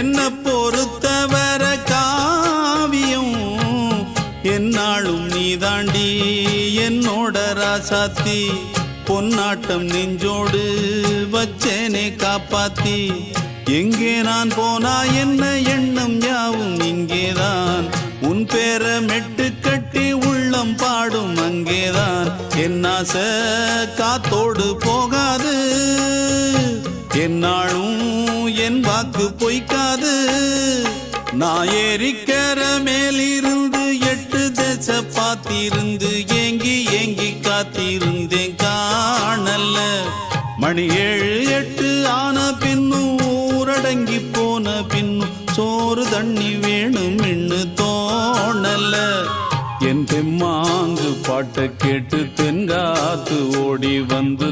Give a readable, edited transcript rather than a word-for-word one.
என்ன பொறுத்தவர காவியம் என்னாலும் நீதாண்டி என்னோட ராசாத்தி பொன்னாட்டம் நெஞ்சோடு வச்சேனே காப்பாத்தி எங்கே நான் போனா என்ன எண்ணம் யாவும் இங்கேதான் உன் பேர மெட்டு கட்டி உள்ளம் பாடும் அங்கேதான் என் ஆசை காத்தோடு போகாது என்னாலும் என் வாக்கு பொய்க்காது நான் ஏறிக்கர மேலிருந்து 8 தேச பார்த்திருந்து ஏங்கி ஏங்கி காத்திருந்தேன் காணல மணி 7 8 ஆன பின்னும் ஊரடங்கி போன பின்னும் சோறு தண்ணி வேணும் இன்னு தோணல என் தெம்மாங்கு பாட்டை கேட்டு தென்காத்து ஓடி வந்து